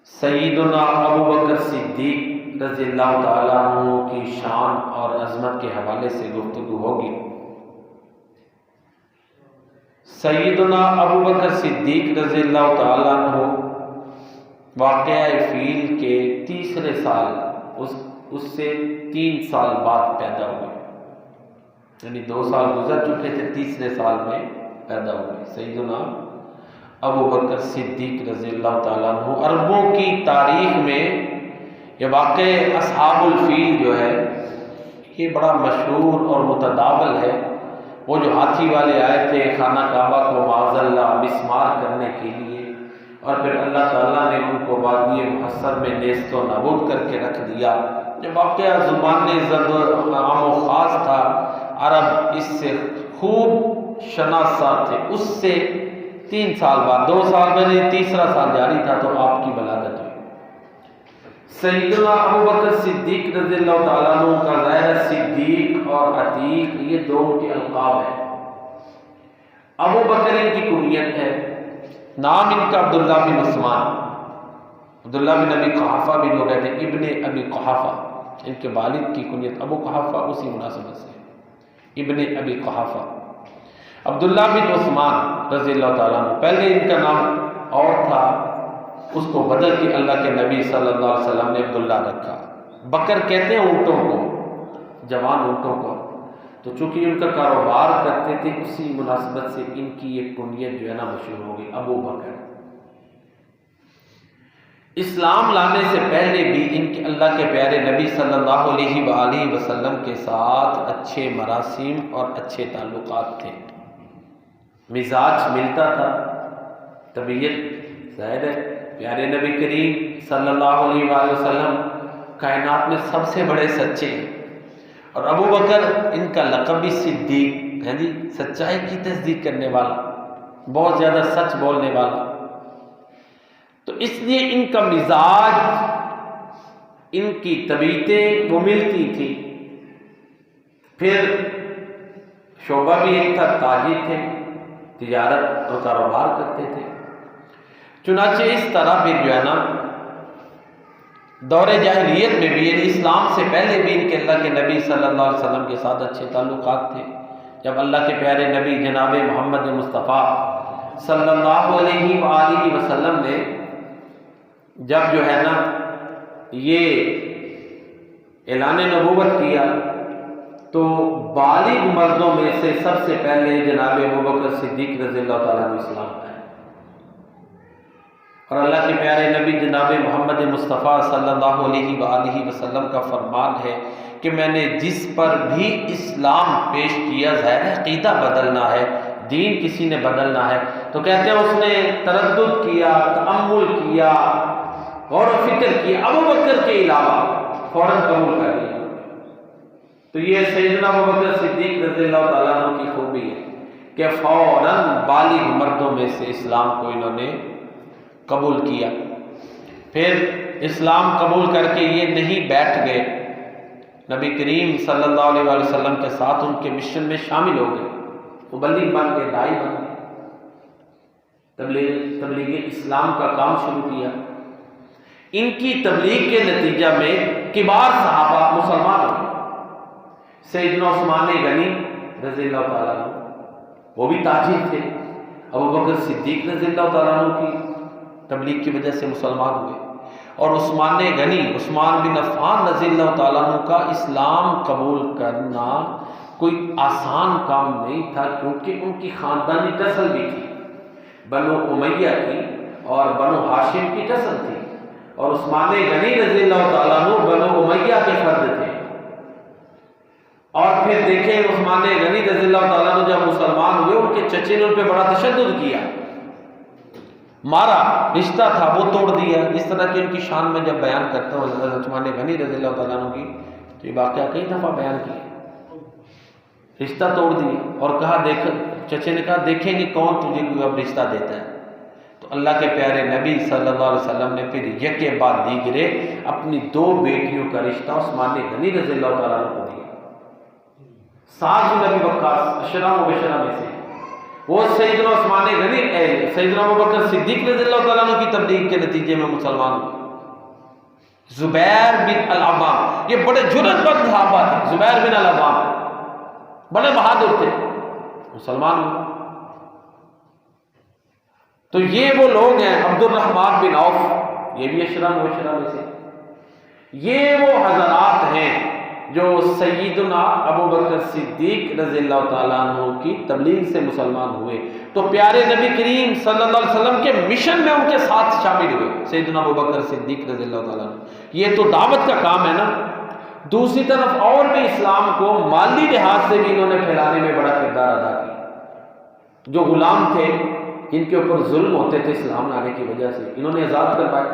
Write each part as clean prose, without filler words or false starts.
سیدنا ابو بکر صدیق رضی اللہ تعالیٰ عنہ کی شان اور عظمت کے حوالے سے گفتگو ہوگی۔ سیدنا ابو بکر صدیق رضی اللہ تعالیٰ عنہ واقعہ فیل کے تیسرے سال اس سے 3 سال بعد پیدا ہوئے، یعنی 2 سال گزر چکے تھے، تیسرے سال میں پیدا ہوئے سیدنا ابو بکر صدیق رضی اللہ تعالیٰ عنہ۔ عربوں کی تاریخ میں یہ واقع اصحاب الفیل جو ہے یہ بڑا مشہور اور متداول ہے۔ وہ جو ہاتھی والے آئے تھے خانہ کعبہ کو معاذ اللہ مسمار کرنے کے لیے، اور پھر اللہ تعالیٰ نے ان کو وادی محصر میں نیست و نابود کر کے رکھ دیا۔ یہ واقعہ زبان زد عام و خاص تھا، عرب اس سے خوب شناسا تھے۔ اس سے 3 سال بعد، 2 سال میں تیسرا سال جاری تھا تو آپ کی ولادت ہوئی۔ سیدنا ابو بکر صدیق رضی اللہ تعالیٰ عنہ کا ظاہر صدیق اور عتیق یہ دو کے القاب ہیں۔ ابو بکر ان کی کنیت ہے، نام ان کا عبداللہ بن عثمان، عبداللہ بن ابی قحافہ بھی لوگ کہتے ہیں، ابن ابی قحافہ، ان کے والد کی کنیت ابو قحافہ اسی مناسبت سے ابن ابی قحافہ۔ عبداللہ بن عثمان رضی اللہ تعالیٰ عنہ، پہلے ان کا نام اور تھا، اس کو بدل کے اللہ کے نبی صلی اللہ علیہ وسلم نے عبداللہ رکھا۔ بکر کہتے ہیں اونٹوں کو، جوان اونٹوں کو، تو چونکہ ان کا کاروبار کرتے تھے اسی مناسبت سے ان کی ایک کنیت جو ہے نا مشہور ہو گئی، ابو بکر۔ اسلام لانے سے پہلے بھی ان کے اللہ کے پیارے نبی صلی اللہ علیہ وآلہ وسلم کے ساتھ اچھے مراسم اور اچھے تعلقات تھے، مزاج ملتا تھا، طبیعت ظاہر ہے پیارے نبی کریم صلی اللہ علیہ وآلہ وسلم کائنات میں سب سے بڑے سچے ہیں، اور ابو بکر ان کا لقب بھی صدیق ہے، سچائی کی تصدیق کرنے والا، بہت زیادہ سچ بولنے والا۔ تو اس لیے ان کا مزاج، ان کی طبیعتیں وہ ملتی تھی۔ پھر شعبہ بھی ایک تھا، تاجر تھے، تجارت اور کاروبار کرتے تھے۔ چنانچہ اس طرح پھر جو ہے نا دور جاہلیت میں بھی، یعنی اسلام سے پہلے بھی ان کے اللہ کے نبی صلی اللہ علیہ وسلم کے ساتھ اچھے تعلقات تھے۔ جب اللہ کے پیارے نبی جناب محمد مصطفیٰ صلی اللہ علیہ وآلہ وسلم نے جب جو ہے نا یہ اعلان نبوت کیا تو بالغ مردوں میں سے سب سے پہلے جناب ابو بکر صدیق رضی اللہ تعالیٰ عنہ اسلام لائے، اور اللہ کے پیارے نبی جناب محمد مصطفیٰ صلی اللہ علیہ وآلہ وسلم کا فرمان ہے کہ میں نے جس پر بھی اسلام پیش کیا، ظاہر عقیدہ بدلنا ہے، دین کسی نے بدلنا ہے تو کہتے ہیں اس نے تردد کیا، تأمل کیا، غور و فکر کیا، ابو بکر کے علاوہ فوراً قبول کر لیا۔ تو یہ سیدنا ابو بکر صدیق رضی اللہ تعالیٰ عنہ کی خوبی ہے کہ فوراً بالغ مردوں میں سے اسلام کو انہوں نے قبول کیا۔ پھر اسلام قبول کر کے یہ نہیں بیٹھ گئے، نبی کریم صلی اللہ علیہ وآلہ وسلم کے ساتھ ان کے مشن میں شامل ہو گئے، مبلغ بن گئے، داعی بن گئے، تبلیغ اسلام کا کام شروع کیا۔ ان کی تبلیغ کے نتیجہ میں کبار صحابہ مسلمان ہوئے۔ سیدنا عثمان غنی رضی اللہ تعالیٰ عنہ، وہ بھی تاجر تھے، ابو بکر صدیق رضی اللہ تعالیٰ عنہ کی تبلیغ کی وجہ سے مسلمان ہوئے، اور عثمان غنی، عثمان بن عفان رضی اللہ تعالیٰ عنہ کا اسلام قبول کرنا کوئی آسان کام نہیں تھا، کیونکہ ان کی خاندانی نسل بھی تھی، بنو امیہ کی اور بنو ہاشم کی نسل تھی، اور عثمان غنی رضی اللہ تعالیٰ عنہ بنو امیہ کے فرد تھے۔ اور پھر دیکھیں عثمان غنی رضی اللہ تعالیٰ عنہ جب مسلمان ہوئے، ان کے چچے نے ان پہ بڑا تشدد کیا، مارا، رشتہ تھا وہ توڑ دیا۔ اس طرح کی ان کی شان میں جب بیان کرتا ہوں حضرت عثمان غنی رضی اللہ تعالیٰ عنہ کی، تو یہ واقعہ کئی دفعہ بیان کیا، رشتہ توڑ دیا، اور کہا دیکھ، چچے نے کہا دیکھیں گے کون تجھے کوئی اب رشتہ دیتا ہے۔ تو اللہ کے پیارے نبی صلی اللہ علیہ وسلم نے پھر یکے بعد دیگرے اپنی 2 بیٹیوں کا رشتہ عثمان غنی رضی اللہ تعالیٰ عنہ کو دیا۔ سعد بن ابی وقاص اشرا مبشرہ میں سے، وہ سیدنا عثمان غنی سیدنا ابوبکر صدیق رضی اللہ تعالیٰ عنہ کی تبلیغ کے نتیجے میں مسلمان ہوئے۔ زبیر بن العوام، یہ بڑے جرأت مند صحابہ تھے، زبیر بن العوام بڑے بہادر تھے، مسلمان ہوئے۔ تو یہ وہ لوگ ہیں، عبد الرحمن بن عوف، یہ بھی عشرہ مبشرہ میں سے۔ یہ وہ حضرات ہیں جو سیدنا ابوبکر صدیق رضی اللہ تعالیٰ عنہ کی تبلیغ سے مسلمان ہوئے، تو پیارے نبی کریم صلی اللہ علیہ وسلم کے مشن میں ان کے ساتھ شامل ہوئے، سیدنا ابوبکر صدیق رضی اللہ تعالیٰ عنہ۔ یہ تو دعوت کا کام ہے نا۔ دوسری طرف اور بھی اسلام کو مالی لحاظ سے بھی انہوں نے پھیلانے میں بڑا کردار ادا کیا۔ جو غلام تھے، ان کے اوپر ظلم ہوتے تھے اسلام لانے کی وجہ سے، انہوں نے آزاد کروائے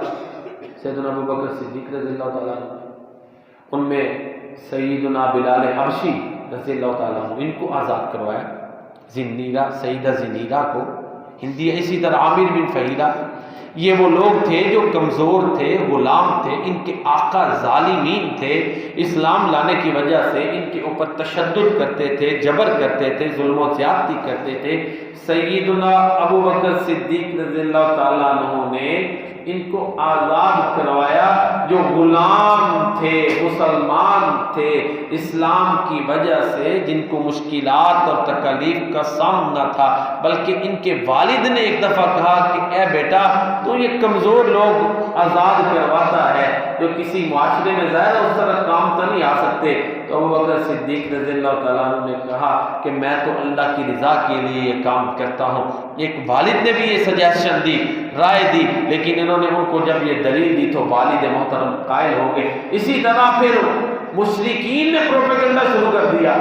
سیدنا ابوبکر صدیق رضی اللہ تعالیٰ عنہ۔ ان میں سیدنا بلال حبشی رضی اللہ تعالیٰ عنہ، ان کو آزاد کروایا، زنیرہ، سیدہ زنیرہ کو، ہندی اسی طرح عامر بن فہیرہ۔ یہ وہ لوگ تھے جو کمزور تھے، غلام تھے، ان کے آقا ظالمین تھے، اسلام لانے کی وجہ سے ان کے اوپر تشدد کرتے تھے، جبر کرتے تھے، ظلم و زیادتی کرتے تھے۔ سیدنا ابوبکر صدیق رضی اللہ تعالیٰ عنہ نے ان کو آزاد کروایا، جو غلام تھے، مسلمان تھے، اسلام کی وجہ سے جن کو مشکلات اور تکالیف کا سامنا تھا، بلکہ ان کے والد نے ایک دفعہ کہا کہ اے بیٹا، تو یہ کمزور لوگ آزاد کرواتا ہے، جو کسی معاشرے میں ظاہر اس طرح کام تو نہیں آ سکتے۔ تو ابوبکر صدیق رضی اللہ تعالیٰ عنہ نے کہا کہ میں تو اللہ کی رضا کے لیے یہ کام کرتا ہوں۔ ایک والد نے بھی یہ سجیشن دی، رائے دی، لیکن انہوں نے ان کو جب یہ دلیل دی تو والد محترم قائل ہو گئے۔ اسی طرح پھر مشرکین نے پروپیگنڈا شروع کر دیا،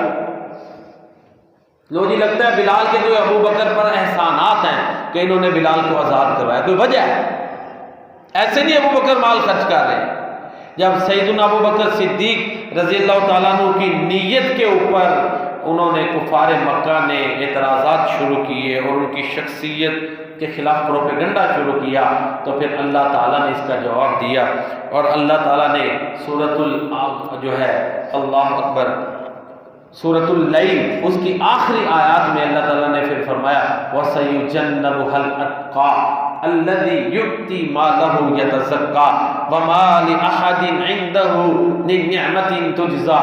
لو جی لگتا ہے بلال کے جو ابوبکر پر احسانات ہیں کہ انہوں نے بلال کو آزاد کروایا، کوئی وجہ ہے؟ ایسے نہیں ابوبکر مال خرچ کر رہے ہیں۔ جب سیدنا ابوبکر صدیق رضی اللہ تعالیٰ عنہ کی نیت کے اوپر انہوں نے کفار مکہ نے اعتراضات شروع کیے اور ان کی شخصیت کے خلاف پروپیگنڈا شروع کیا، تو پھر اللہ تعالیٰ نے اس کا جواب دیا، اور اللہ تعالیٰ نے سورۃ جو ہے اللہ اکبر سورۃ اللیل اس کی آخری آیات میں اللہ تعالیٰ نے پھر فرمایا وَسَيُجَنَّبُهَا الْأَتْقَى الَّذِي يُؤْتِي مَالَهُ يَتَزَكَّى وَمَا لِأَحَدٍ عِندَهُ مِن نِّعْمَةٍ تُجْزَى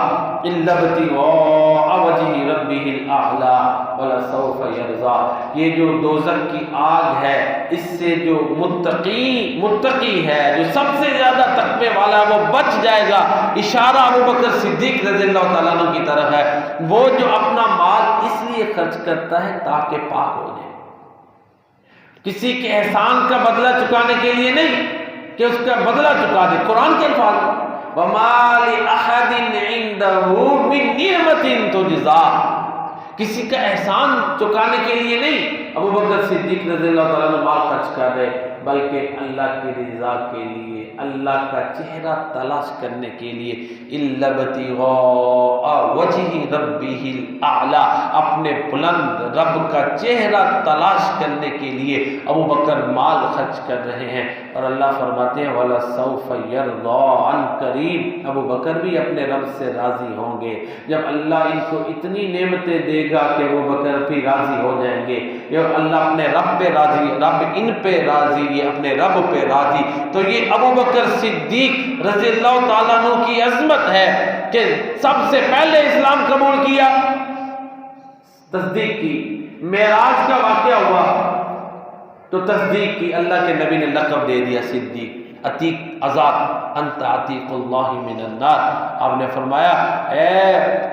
إِلَّا ابْتِغَاءَ وَجْهِ رَبِّهِ الْأَعْلَى وَلَسَوْفَ يَرْضَى۔ یہ جو دوزخ کی آگ ہے، اس سے جو متقی ہے، جو سب سے زیادہ تقوی والا ہے، وہ بچ جائے گا۔ اشارہ ابوبکر صدیق رضی اللہ تعالیٰ عنہ کی طرف ہے، وہ جو اپنا مال اس لیے خرچ کرتا ہے تاکہ پاک ہو جائے، کسی کے احسان کا بدلہ چکانے کے لیے نہیں کہ اس کا بدلہ چکا دے۔ قرآن کے الفاظ وَمَا لِأَحَدٍ عِندَهُ مِن نِّعْمَةٍ تُجْزَى، کسی کا احسان چکانے کے لیے نہیں ابوبکر صدیق رضی اللہ تعالیٰ عنہ مال خرچ کر رہے، بلکہ اللہ کی رضا کے لیے، اللہ کا چہرہ تلاش کرنے کے لیے، إِلَّا ابْتِغَاءَ وَجْهِ رَبِّهِ الْأَعْلَى، اپنے بلند رب کا چہرہ تلاش کرنے کے لیے ابوبکر مال خرچ کر رہے ہیں۔ اور اللہ فرماتے ہیں وَلَسَوْفَ يَرْضَى، عن قریب ابوبکر بھی اپنے رب سے راضی ہوں گے۔ جب اللہ ان کو اتنی نعمتیں دے گا کہ ابوبکر بھی راضی ہو جائیں گے، جب اللہ اپنے رب پہ راضی، رب ان پہ راضی، یہ اپنے رب پہ راضی، تو یہ ابوبکر صدیق رضی اللہ تعالیٰ عنہ کی عظمت ہے کہ سب سے پہلے اسلام قبول کیا، تصدیق کی۔ معراج کا واقعہ ہوا تو تصدیق کی، اللہ کے نبی نے لقب دے دیا صدیق، عتیق، آزاد، انت عتیق اللہ من النار۔ آپ نے فرمایا اے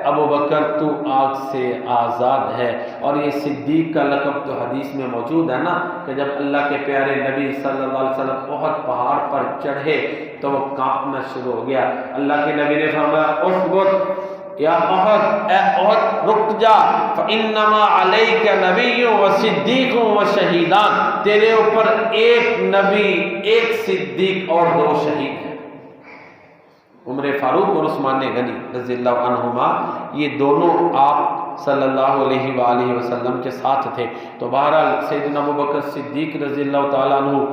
ابوبکر تو آگ سے آزاد ہے۔ اور یہ صدیق کا لقب تو حدیث میں موجود ہے نا کہ جب اللہ کے پیارے نبی صلی اللہ علیہ وسلم احد پہاڑ پر چڑھے تو وہ کانپنا شروع ہو گیا۔ اللہ کے نبی نے فرمایا اثبت یا احد، اے احد رک جا، فَإِنَّمَا عَلَيْكَ نَبِيٌّ وَصِدِّيقٌ وَشَهِيدَانِ، تیرے اوپر ایک نبی، ایک صدیق اور 2 شہید ہیں۔ عمر فاروق اور عثمان غنی رضی اللہ عنہما، یہ دونوں آپ صلی اللہ علیہ وآلہ وسلم کے ساتھ تھے۔ تو بہرحال سیدنا ابوبکر صدیق رضی اللہ تعالیٰ عنہ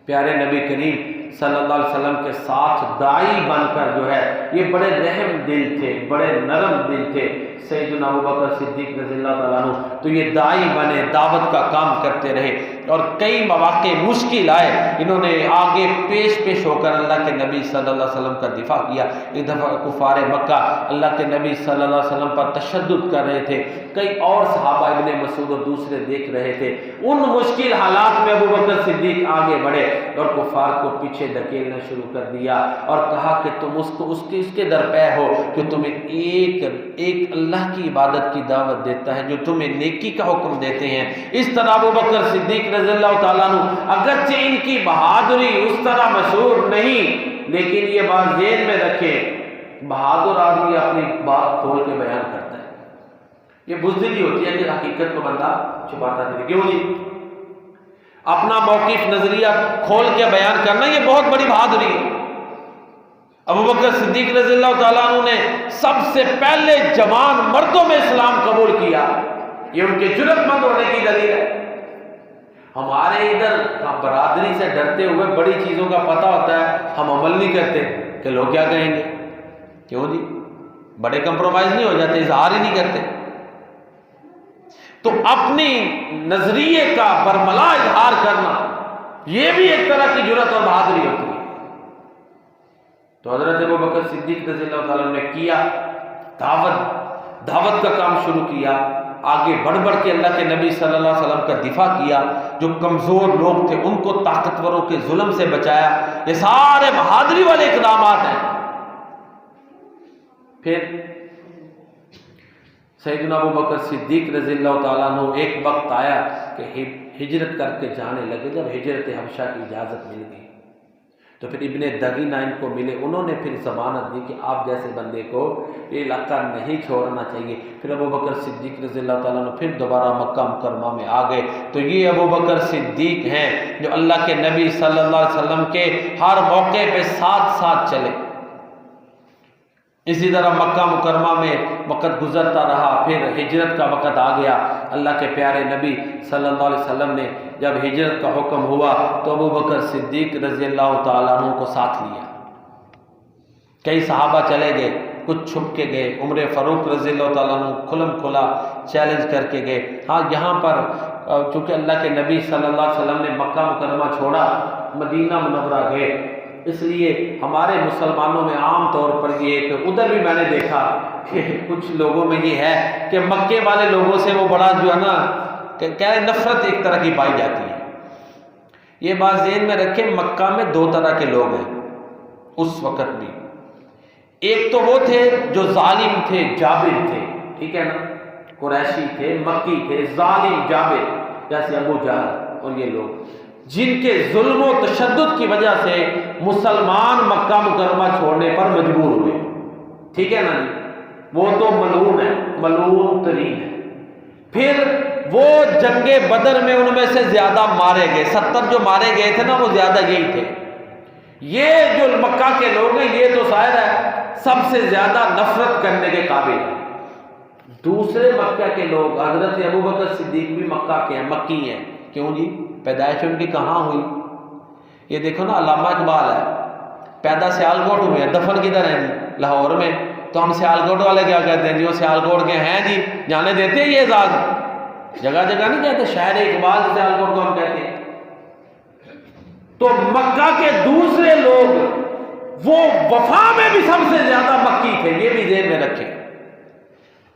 پیارے نبی کریم صلی اللہ علیہ وسلم کے ساتھ داعی بن کر جو ہے، یہ بڑے رحم دل تھے، بڑے نرم دل تھے۔ سیدنا ابوبکر صدیق رضی اللہ تعالیٰ عنہ تو یہ داعی بنے، دعوت کا کام کرتے رہے، اور کئی مواقع مشکل آئے، انہوں نے آگے پیش ہو کر اللہ کے نبی صلی اللہ علیہ وسلم کا دفاع کیا۔ ایک دفعہ کفار مکہ اللہ کے نبی صلی اللہ علیہ وسلم پر تشدد کر رہے تھے، کئی اور صحابہ ابن مسعود اور دوسرے دیکھ رہے تھے، ان مشکل حالات میں ابوبکر صدیق آگے بڑھے اور کفار کو پیچھے دھکیلنا شروع کر دیا اور کہا کہ تم اس کے درپے ہو کہ تمہیں ایک اللہ کی عبادت کی دعوت دیتا ہے جو تمہیں نیکی کا حکم دیتے ہیں۔ اس طرح ابوبکر صدیق رضی اللہ تعالیٰ عنہ اگرچہ ان کی بہادری اس طرح مشہور نہیں، لیکن یہ بات ذہن میں رکھیں، بہادر آدمی اپنی بات کھول کے بیان کرتا ہے۔ یہ بزدلی ہوتی ہے کہ حقیقت کو بندہ چھپاتا نہیں، کیوں نہیں؟ اپنا موقف نظریہ کھول کے بیان کرنا یہ بہت بڑی بہادری ہے۔ ابوبکر صدیق رضی اللہ تعالیٰ عنہ نے سب سے پہلے جوان مردوں میں اسلام قبول کیا، یہ ان کے جرأت مند ہونے کی دلیل ہے۔ ہمارے ادھر برادری سے ڈرتے ہوئے بڑی چیزوں کا پتہ ہوتا ہے، ہم عمل نہیں کرتے کہ لوگ کیا کہیں گے، کیوں جی؟ بڑے کمپرومائز نہیں ہو جاتے، اظہار ہی نہیں کرتے۔ تو اپنی نظریے کا برملا اظہار کرنا یہ بھی ایک طرح کی جرأت اور بہادری ہوتی ہے۔ تو حضرت ابوبکر صدیق رضی اللہ تعالیٰ نے کیا، دعوت کا کام شروع کیا، آگے بڑھ کے اللہ کے نبی صلی اللہ علیہ وسلم کا دفاع کیا، جو کمزور لوگ تھے ان کو طاقتوروں کے ظلم سے بچایا۔ یہ سارے بہادری والے اقدامات ہیں۔ پھر سیدنا ابوبکر صدیق رضی اللہ تعالیٰ عنہ ایک وقت آیا کہ ہجرت کر کے جانے لگے، جب ہجرت حبشہ کی اجازت مل گئی تو پھر ابن دغینہ ان کو ملے، انہوں نے پھر ضمانت دی کہ آپ جیسے بندے کو یہ علاقہ نہیں چھوڑنا چاہیے۔ پھر ابوبکر صدیق رضی اللہ تعالیٰ عنہ پھر دوبارہ مکہ مکرمہ میں آ گئے۔ تو یہ ابوبکر صدیق ہیں جو اللہ کے نبی صلی اللہ علیہ وسلم کے ہر موقع پہ ساتھ چلے۔ اسی طرح مکہ مکرمہ میں وقت گزرتا رہا، پھر ہجرت کا وقت آ گیا۔ اللہ کے پیارے نبی صلی اللہ علیہ وسلم نے جب ہجرت کا حکم ہوا تو ابوبکر صدیق رضی اللہ تعالیٰ عنہ کو ساتھ لیا۔ کئی صحابہ چلے گئے، کچھ چھپ کے گئے، عمر فاروق رضی اللہ تعالیٰ عنہ کھلم کھلا چیلنج کر کے گئے۔ ہاں یہاں پر چونکہ اللہ کے نبی صلی اللہ علیہ وسلم نے مکہ مکرمہ چھوڑا، مدینہ منورہ گئے، اس لیے ہمارے مسلمانوں میں عام طور پر یہ ایک، ادھر بھی میں نے دیکھا کہ کچھ لوگوں میں یہ ہے کہ مکے والے لوگوں سے وہ بڑا جو ہے نا کہ نفرت ایک طرح کی پائی جاتی ہے۔ یہ بات ذہن میں رکھیں، مکہ میں دو طرح کے لوگ ہیں اس وقت بھی۔ ایک تو وہ تھے جو ظالم تھے، جابر تھے، ٹھیک ہے نا، قریشی تھے، مکی تھے، ظالم جابر، جیسے ابو جہل اور یہ لوگ، جن کے ظلم و تشدد کی وجہ سے مسلمان مکہ مکرمہ چھوڑنے پر مجبور ہوئے، ٹھیک ہے نا جی، وہ تو ملعون ہے، ملعون ترین ہے۔ پھر وہ جنگ بدر میں ان میں سے زیادہ مارے گئے، 70 جو مارے گئے تھے نا وہ زیادہ یہی تھے۔ یہ جو مکہ کے لوگ ہیں یہ تو ظاہر ہے سب سے زیادہ نفرت کرنے کے قابل ہیں۔ دوسرے مکہ کے لوگ، حضرت ابوبکر صدیق بھی مکہ کے ہیں، مکی ہیں، کیوں جی؟ پیدائش ان کی کہاں ہوئی؟ یہ دیکھو نا، علامہ اقبال ہے، پیدا سیالکوٹ ہوئے ہیں، دفن کدھر ہیں جی؟ لاہور میں۔ تو ہم سیالکوٹ والے کیا کہتے ہیں جی؟ وہ سیالکوٹ کے ہیں جی، جانے دیتے ہیں یہ اعزاز؟ جگہ جگہ نہیں کہتے، شہر اقبال سیالکوٹ کو ہم کہتے ہیں۔ تو مکہ کے دوسرے لوگ وہ وفا میں بھی سب سے زیادہ مکی تھے، یہ بھی ذہن میں رکھیں۔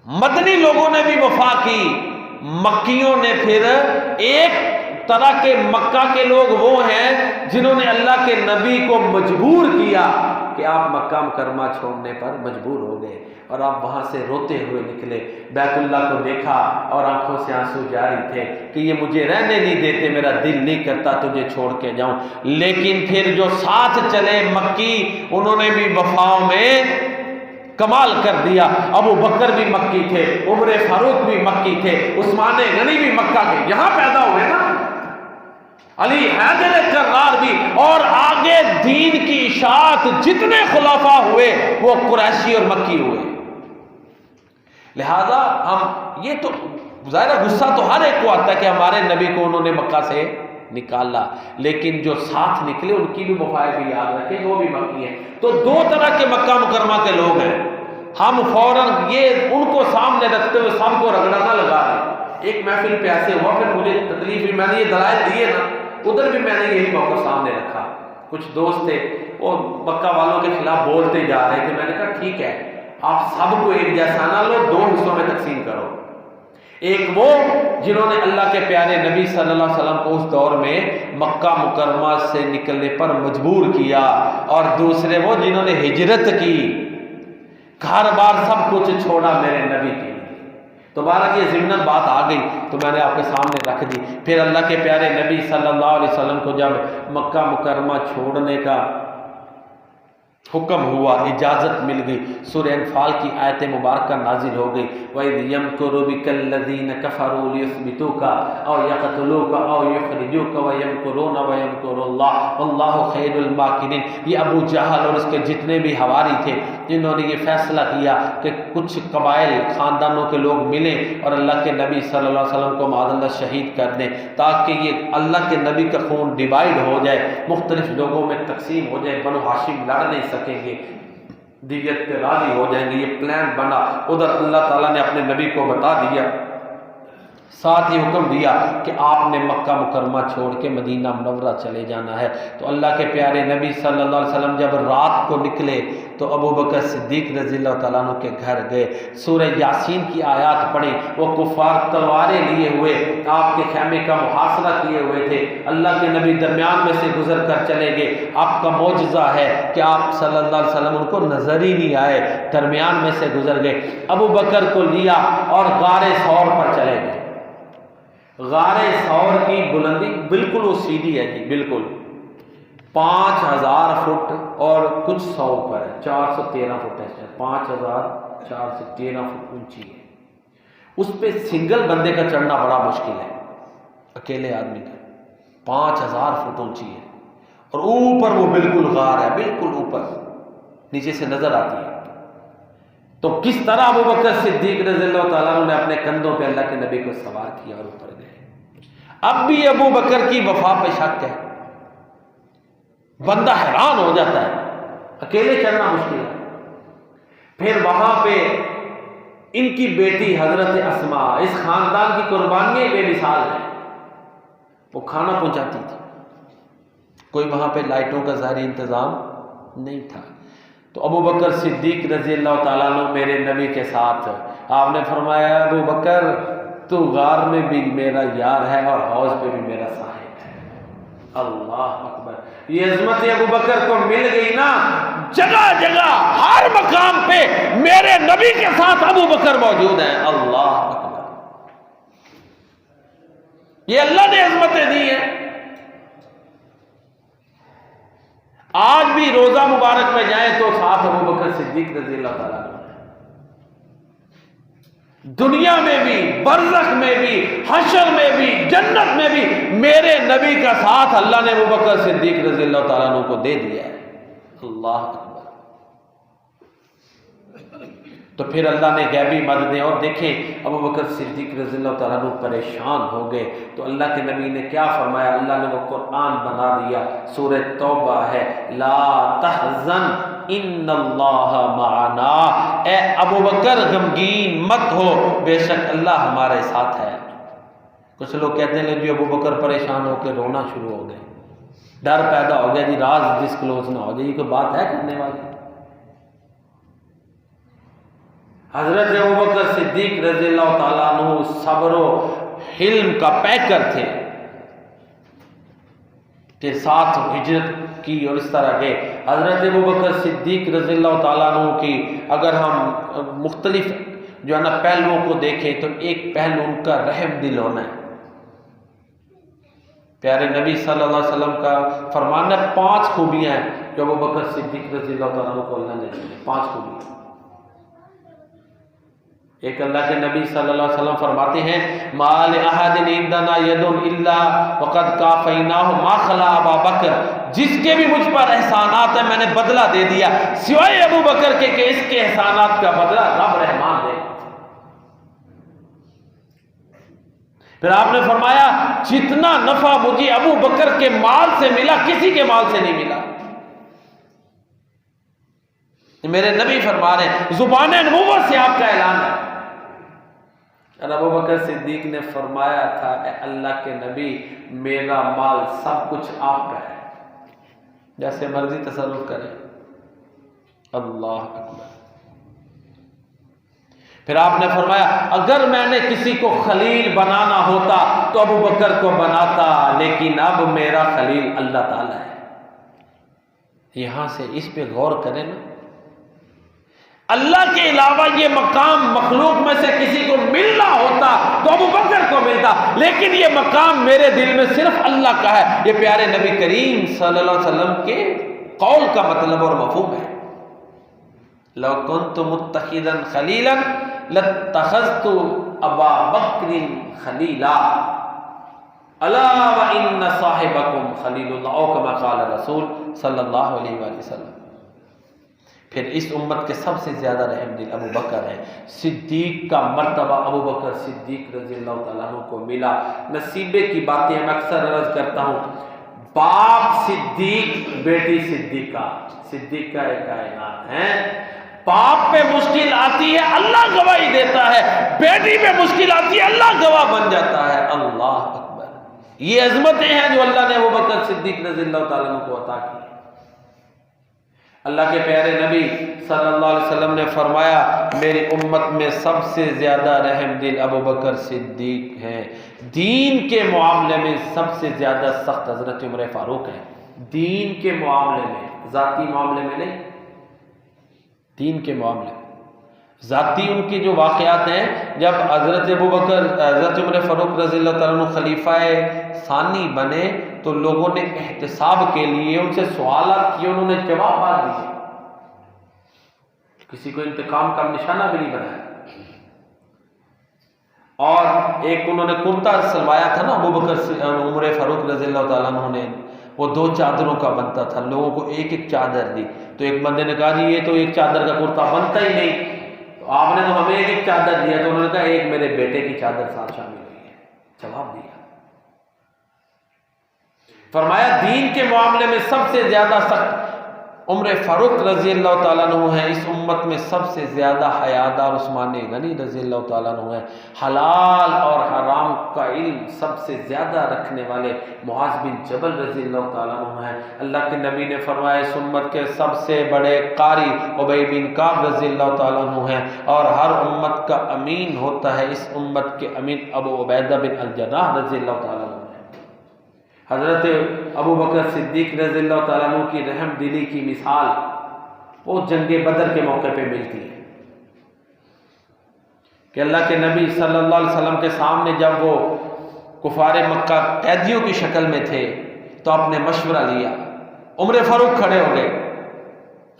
مدنی لوگوں نے بھی وفا کی، مکیوں نے پھر ایک طرح کے مکہ کے لوگ وہ ہیں جنہوں نے اللہ کے نبی کو مجبور کیا کہ آپ مکہ مکرمہ چھوڑنے پر مجبور ہو گئے، اور آپ وہاں سے روتے ہوئے نکلے، بیت اللہ کو دیکھا اور آنکھوں سے آنسو جاری تھے کہ یہ مجھے رہنے نہیں دیتے، میرا دل نہیں کرتا تجھے چھوڑ کے جاؤں۔ لیکن پھر جو ساتھ چلے مکی، انہوں نے بھی وفاؤں میں کمال کر دیا۔ ابو بکر بھی مکی تھے، عمر فاروق بھی مکی تھے، عثمان غنی بھی مکہ کے یہاں پیدا ہوئے نا، علی حیدر کرار بھی، اور آگے دین کی اشاعت جتنے خلفاء ہوئے وہ قریشی اور مکی ہوئے۔ لہذا ہم یہ تو ظاہر غصہ تو ہر ایک کو آتا ہے کہ ہمارے نبی کو انہوں نے مکہ سے نکالا، لیکن جو ساتھ نکلے ان کی بھی وفا بھی یاد رکھیں، وہ بھی مکی ہیں۔ تو دو طرح کے مکہ مکرمہ کے لوگ ہیں، ہم فوراً یہ ان کو سامنے رکھتے ہوئے سب کو رگڑا نہ لگا دیں۔ ایک محفل پہ ایسے ہوا، پھر مجھے تکلیف بھی، میں نے یہ دلائل دیے نا، ادھر بھی میں نے یہی موقع سامنے رکھا۔ کچھ دوست تھے وہ مکہ والوں کے خلاف بولتے جا رہے تھے، میں نے کہا ٹھیک ہے، آپ سب کو ایک جیسا نہ لو، دو حصوں میں تقسیم کرو۔ ایک وہ جنہوں نے اللہ کے پیارے نبی صلی اللہ علیہ وسلم کو اس دور میں مکہ مکرمہ سے نکلنے پر مجبور کیا، اور دوسرے وہ جنہوں نے ہجرت کی، گھر بار سب کچھ چھوڑا میرے نبی کے لیے۔ تو بہرحال یہ ضمن بات آ گئی تو میں نے آپ کے سامنے رکھ دی۔ پھر اللہ کے پیارے نبی صلی اللہ علیہ وسلم کو جب مکہ مکرمہ چھوڑنے کا حکم ہوا، اجازت مل گئی، سورہ انفال کی آیت مبارکہ نازل ہو گئی، وَإِذْ يَمْكُرُ بِكَ الَّذِينَ كَفَرُوا لِيُثْبِتُوكَ أَوْ يَقْتُلُوكَ أَوْ يُخْرِجُوكَ وَيَمْكُرُونَ وَيَمْكُرُ اللَّهُ وَاللَّهُ خَيْرُ الْمَاكِرِينَ۔ یہ ابو جہل اور اس کے جتنے بھی حواری تھے جنہوں نے یہ فیصلہ کیا کہ کچھ قبائل خاندانوں کے لوگ ملیں اور اللہ کے نبی صلی اللہ علیہ وسلم کو معاذ اللہ شہید کر دیں، تاکہ یہ اللہ کے نبی کا خون ڈیوائیڈ ہو جائے، مختلف لوگوں میں تقسیم ہو جائے، بنو ہاشم لڑ نہیں سکیں گے، دیت پہ راضی ہو جائیں گے۔ یہ پلان بنا، ادھر اللہ تعالیٰ نے اپنے نبی کو بتا دیا، ساتھ ہی حکم دیا کہ آپ نے مکہ مکرمہ چھوڑ کے مدینہ منورہ چلے جانا ہے۔ تو اللہ کے پیارے نبی صلی اللہ علیہ وسلم جب رات کو نکلے تو ابو بکر صدیق رضی اللہ تعالیٰ عنہ کے گھر گئے، سورہ یاسین کی آیات پڑھیں، وہ کفار تلواریں لیے ہوئے آپ کے خیمے کا محاصرہ کیے ہوئے تھے، اللہ کے نبی درمیان میں سے گزر کر چلے گئے۔ آپ کا معجزہ ہے کہ آپ صلی اللہ علیہ وسلم ان کو نظر ہی نہیں آئے، درمیان میں سے گزر گئے۔ ابو بکر کو لیا اور غار ثور پر چلے گئے۔ غار ثور کی بلندی بالکل وہ سیدھی ہے جی، بالکل 5000 فٹ اور کچھ 100 پر ہے، 413 فٹ ہے، 5413 فٹ اونچی ہے۔ اس پہ سنگل بندے کا چڑھنا بڑا مشکل ہے، اکیلے آدمی کا، 5000 فٹ اونچی ہے، اور اوپر وہ بالکل غار ہے، بالکل اوپر نیچے سے نظر آتی ہے۔ تو کس طرح ابو بکر صدیق رضی اللہ تعالیٰ عنہ نے اپنے کندھوں پہ اللہ کے نبی کو سوار کیا اور اوپر گئے۔ اب بھی ابو بکر کی وفا پہ شک ہے، بندہ حیران ہو جاتا ہے، اکیلے چڑھنا مشکل ہے۔ پھر وہاں پہ ان کی بیٹی حضرت اسماء، اس خاندان کی قربانیاں بے مثال ہیں، وہ کھانا پہنچاتی تھی، کوئی وہاں پہ لائٹوں کا ظاہری انتظام نہیں تھا۔ تو ابو بکر صدیق رضی اللہ تعالیٰ عنہ میرے نبی کے ساتھ، آپ نے فرمایا ابو بکر تو غار میں بھی میرا یار ہے اور حوض پہ بھی میرا صاحب ہے۔ اللہ اکبر، یہ عظمت ابو بکر کو مل گئی نا، جگہ جگہ ہر مقام پہ میرے نبی کے ساتھ ابو بکر موجود ہیں۔ اللہ اکبر، یہ اللہ نے عظمتیں دی ہیں۔ آج بھی روزہ مبارک میں جائیں تو ساتھ ابو بکر صدیق رضی اللہ تعالیٰ عنہ، دنیا میں بھی، برزخ میں بھی، حشر میں بھی، جنت میں بھی میرے نبی کا ساتھ اللہ نے ابو بکر صدیق رضی اللہ تعالیٰ عنہ کو دے دیا ہے۔ اللہ اکبر۔ تو پھر اللہ نے غیبی مددیں، اور دیکھیں ابو بکر صدیق رضی اللہ تعالیٰ عنہ پریشان ہو گئے تو اللہ کے نبی نے کیا فرمایا، اللہ نے وہ قرآن بنا دیا، سورہ توبہ ہے، لا تحزن ان اللہ معنا، اے ابو بکر غمگین مت ہو، بے شک اللہ ہمارے ساتھ ہے۔ کچھ لوگ کہتے ہیں جی ابو بکر پریشان ہو کے رونا شروع ہو گئے، ڈر پیدا ہو گیا جی راز ڈسکلوز نہ ہو جائے، یہ کوئی بات ہے کرنے والی؟ حضرت ابوبکر صدیق رضی اللہ تعالیٰ عنہ صبر و حلم کا پیکر تھے کہ ساتھ ہجرت کی اور اس طرح کے۔ حضرت ابوبکر صدیق رضی اللہ تعالیٰ عنہ کی اگر ہم مختلف جو ہے نا پہلوؤں کو دیکھیں تو ایک پہلو ان کا رحم دل ہونا ہے۔ پیارے نبی صلی اللہ علیہ وسلم کا فرمان ہے 5 خوبیاں ہیں جو ابوبکر صدیق رضی اللہ تعالیٰ عنہ کو اللہ نے دی، 5 خوبیاں۔ ایک اللہ کے نبی صلی اللہ علیہ وسلم فرماتے ہیں ما لأحد عندنا ید الا وقد کافیناہ ما خلا ابا بکر، جس کے بھی مجھ پر احسانات ہیں میں نے بدلہ دے دیا سوائے ابو بکر کے کہ اس کے احسانات کا بدلہ رب رحمان دے۔ پھر آپ نے فرمایا جتنا نفع مجھے ابو بکر کے مال سے ملا کسی کے مال سے نہیں ملا۔ میرے نبی فرما رہے ہیں، زبان نبوت سے آپ کا اعلان ہے۔ اور ابو بکر صدیق نے فرمایا تھا، اے اللہ کے نبی، میرا مال سب کچھ آپ کا ہے، جیسے مرضی تصرف کرے۔ اللہ اکبر۔ پھر آپ نے فرمایا، اگر میں نے کسی کو خلیل بنانا ہوتا تو ابو بکر کو بناتا، لیکن اب میرا خلیل اللہ تعالی ہے۔ یہاں سے اس پہ غور کریں نا، اللہ کے علاوہ یہ مقام مخلوق میں سے کسی کو ملنا ہوتا تو ابو بکر کو ملتا، لیکن یہ مقام میرے دل میں صرف اللہ کا ہے۔ یہ پیارے نبی کریم صلی اللہ علیہ وسلم کے قول کا مطلب اور مفہوم ہے۔ لو کنت متخذا خلیلا لاتخذت ابا بکر خلیلا الا وان صاحبکم خلیل اللہ، او کما قال رسول صلی اللہ علیہ وآلہ وسلم۔ پھر اس امت کے سب سے زیادہ رحم دل ابو بکر ہے۔ صدیق کا مرتبہ ابو بکر صدیق رضی اللہ تعالیٰ عنہ کو ملا۔ نصیبے کی باتیں میں اکثر عرض کرتا ہوں، باپ صدیق، بیٹی صدیقہ، صدیقہ ایک کائنات ہے۔ باپ پہ مشکل آتی ہے، اللہ گواہی دیتا ہے، بیٹی پہ مشکل آتی ہے، اللہ گواہ بن جاتا ہے۔ اللہ اکبر۔ یہ عظمتیں ہیں جو اللہ نے ابو بکر صدیق رضی اللہ تعالیٰ عنہ کو عطا کی۔ اللہ کے پیارے نبی صلی اللہ علیہ وسلم نے فرمایا، میری امت میں سب سے زیادہ رحم دل ابو بکر صدیق ہیں۔ دین کے معاملے میں سب سے زیادہ سخت حضرت عمر فاروق ہیں۔ دین کے معاملے میں، ذاتی معاملے میں نہیں، دین کے معاملے میں۔ ذاتی ان کی جو واقعات ہیں، جب حضرت ابو بکر، حضرت عمر فاروق رضی اللہ تعالیٰ عنہ خلیفہ ثانی بنے تو لوگوں نے احتساب کے لیے ان سے سوالات کیے، انہوں نے جوابات دیے، کسی کو انتقام کا نشانہ بھی نہیں بنایا۔ اور ایک انہوں نے کرتا سلوایا تھا نا ابو بکر عمر فاروق رضی اللہ تعالیٰ عنہ نے، وہ 2 چادروں کا بنتا تھا، لوگوں کو ایک ایک چادر دی۔ تو ایک بندے نے کہا جی یہ تو ایک چادر کا کرتا بنتا ہی نہیں، تو آپ نے تو ہمیں ایک ایک چادر دیا۔ تو انہوں نے کہا ایک میرے بیٹے کی چادر ساتھ شامل ہوئی ہے۔ جواب دیا۔ فرمایا دین کے معاملے میں سب سے زیادہ سخت عمر فاروق رضی اللہ تعالیٰ عنہ ہیں۔ اس امت میں سب سے زیادہ حیادار عثمان غنی رضی اللہ تعالیٰ عنہ ہیں۔ حلال اور حرام کا علم سب سے زیادہ رکھنے والے معاذ بن جبل رضی اللہ تعالیٰ عنہ ہیں۔ اللہ کے نبی نے فرمایا اس امت کے سب سے بڑے قاری ابی بن کعب رضی اللہ تعالیٰ عنہ ہیں، اور ہر امت کا امین ہوتا ہے اس امت کے امین ابو عبیدہ بن الجراح رضی اللہ تعالیٰ عنہ۔ حضرت ابو بکر صدیق رضی اللہ تعالیٰ عنہ کی رحم دلی کی مثال وہ جنگ بدر کے موقع پہ ملتی ہے کہ اللہ کے نبی صلی اللہ علیہ وسلم کے سامنے جب وہ کفار مکہ قیدیوں کی شکل میں تھے تو آپ نے مشورہ لیا، عمر فاروق کھڑے ہو گئے